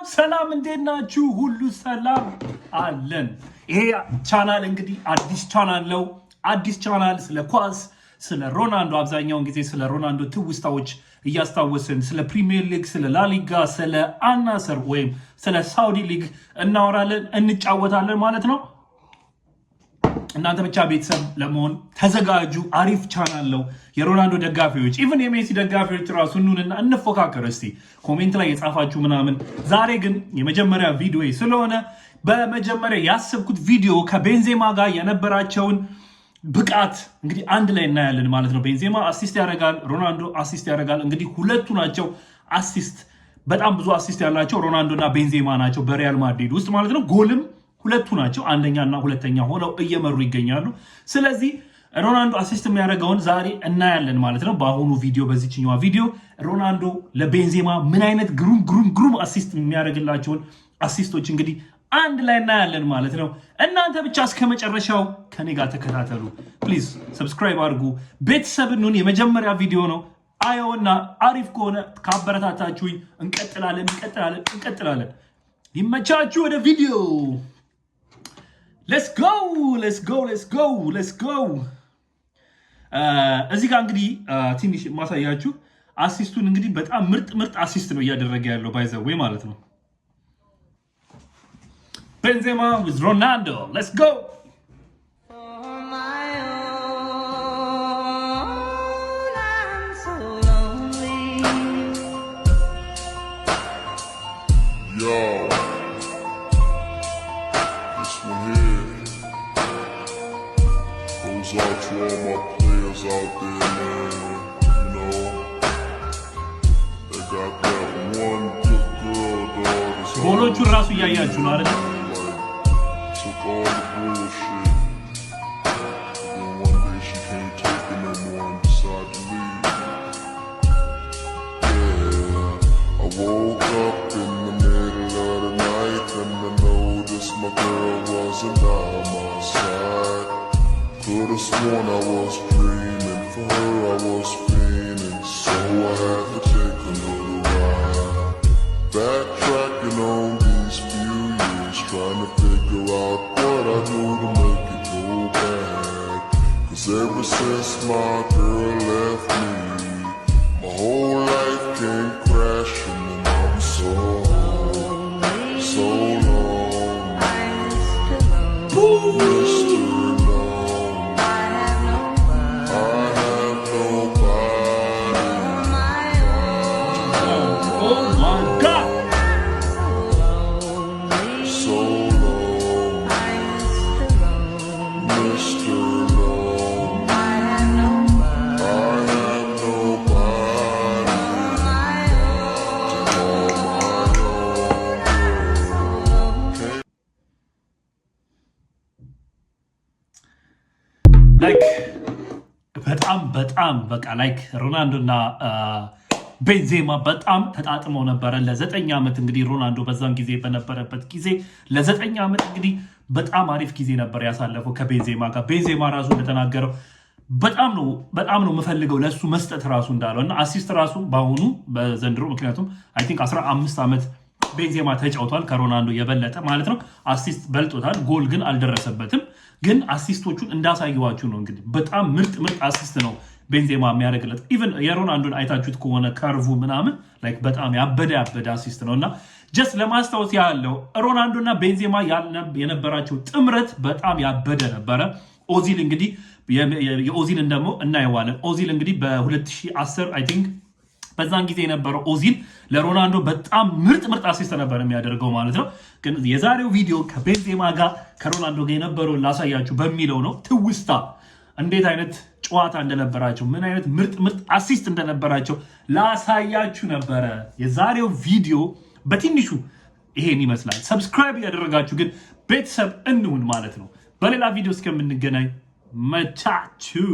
ሰላም እንዴት ናችሁ? ሁሉ ሰላም አለን። ይሄ ቻናል እንግዲህ አዲስ ቻናል ነው። አዲስ ቻናል ስለ ኳስ፣ ስለ ሮናልዶ አብዛኛውን ጊዜ ስለ ሮናልዶ ትውስታዎች እያስታወስን ስለ ፕሪሚየር ሊግ፣ ስለ ላሊጋ፣ ስለ አልናስር ወይም ስለ ሳውዲ ሊግ እናወራለን፣ እንጫወታለን ማለት ነው። እናንተ ብቻ ቤተሰብ ለመሆን ተዘጋጁ። አሪፍ ቻናል ነው። የሮናልዶ ደጋፊዎች ኢቭን የሜሲ ደጋፊዎች ራሱ ኑንና እንፎካከር እስቲ ኮሜንት ላይ የጻፋችሁ ምናምን። ዛሬ ግን የመጀመሪያ ቪዲዮ ስለሆነ በመጀመሪያ ያሰብኩት ቪዲዮ ከቤንዜማ ጋር የነበራቸውን ብቃት እንግዲህ አንድ ላይ እናያለን ማለት ነው። ቤንዜማ አሲስት ያደርጋል፣ ሮናልዶ አሲስት ያደርጋል። እንግዲህ ሁለቱ ናቸው አሲስት፣ በጣም ብዙ አሲስት ያላቸው ሮናልዶ እና ቤንዜማ ናቸው በሪያል ማድሪድ ውስጥ ማለት ነው። ጎልም ሁለቱ ናቸው፣ አንደኛና ሁለተኛ ሆነው እየመሩ ይገኛሉ። ስለዚህ ሮናልዶ አሲስት የሚያደርገውን ዛሬ እናያለን ማለት ነው። በአሁኑ ቪዲዮ በዚህኛዋ ቪዲዮ ሮናልዶ ለቤንዜማ ምን አይነት ግሩም አሲስት የሚያደርግላቸውን አሲስቶች እንግዲህ አንድ ላይ እናያለን ማለት ነው። እናንተ ብቻ እስከ መጨረሻው ከኔ ጋር ተከታተሉ ፕሊዝ። ሰብስክራይብ አድርጉ፣ ቤተሰብኑን። የመጀመሪያ ቪዲዮ ነው። አየውና አሪፍ ከሆነ ካበረታታችሁኝ እንቀጥላለን። ይመቻችሁ። ወደ ቪዲዮ Let's go. እዚህ ጋር እንግዲህ ትንሽ ማሳያችሁ አሲስቱን እንግዲህ በጣም ምርጥ አሲስት ነው እያደረገ ያለው ባይዘዌ ማለት ነው። ቤንዜማ with Ronaldo. Let's go. Out to all my players out there, man. You know, they got that one good girl, dog. ጎሎቹ ራሱ እያያችሁ ነው አይደል? Took all the bullshit. And then one day she can't take it no more and decided to leave. Yeah, I woke up in the middle of the night and I noticed my girl wasn't by my side. Could've sworn I was dreaming, for her I was fiending, so I had to take a little ride. Backtracking on these few years, trying to figure out what I do to make it go back. Cause ever since my girl left me, my whole life came crashing and I'm so lonely. በጣም በቃ ላይክ ሮናልዶ እና ቤንዜማ በጣም ተጣጥመው ነበረ ለ9 ዓመት። እንግዲህ ሮናልዶ በዛን ጊዜ በነበረበት ጊዜ ለ9 ዓመት እንግዲህ በጣም አሪፍ ጊዜ ነበር ያሳለፈው ከቤንዜማ ጋር። ቤንዜማ ራሱ እንደተናገረው በጣም ነው የምፈልገው ለሱ መስጠት ራሱ እንዳለው እና አሲስት ራሱ በአሁኑ በዘንድሮ ምክንያቱም አይ ቲንክ 15 ዓመት ቤንዜማ ተጫውቷል ከሮናልዶ የበለጠ ማለት ነው። አሲስት በልጦታል፣ ጎል ግን አልደረሰበትም። ግን አሲስቶቹን እንዳሳየዋችሁ ነው እንግዲህ በጣም ምርጥ አሲስት ነው ቤንዜማ የሚያደርግለት። ኢቨን የሮናልዶን አይታችሁት ከሆነ ከርቡ ምናምን ላይክ በጣም ያበደ አሲስት ነው። እና ጀስት ለማስታወስ ያለው ሮናልዶ እና ቤንዜማ የነበራቸው ጥምረት በጣም ያበደ ነበረ። ኦዚል እንግዲህ የኦዚልን ደግሞ እናየዋለን። ኦዚል እንግዲህ በ2010 አይ ቲንክ በዛን ጊዜ የነበረው ኦዚል ለሮናልዶ በጣም ምርጥ አሲስት ነበር የሚያደርገው ማለት ነው። ግን የዛሬው ቪዲዮ ከቤንዜማ ጋር ከሮናልዶ ጋር የነበረውን ላሳያችሁ በሚለው ነው። ትውስታ እንዴት አይነት ጨዋታ እንደነበራቸው ምን አይነት ምርጥ አሲስት እንደነበራቸው ላሳያችሁ ነበረ። የዛሬው ቪዲዮ በትንሹ ይሄን ይመስላል። ሰብስክራይብ ያደረጋችሁ ግን ቤተሰብ እንሁን ማለት ነው። በሌላ ቪዲዮ እስከምንገናኝ መቻችሁ።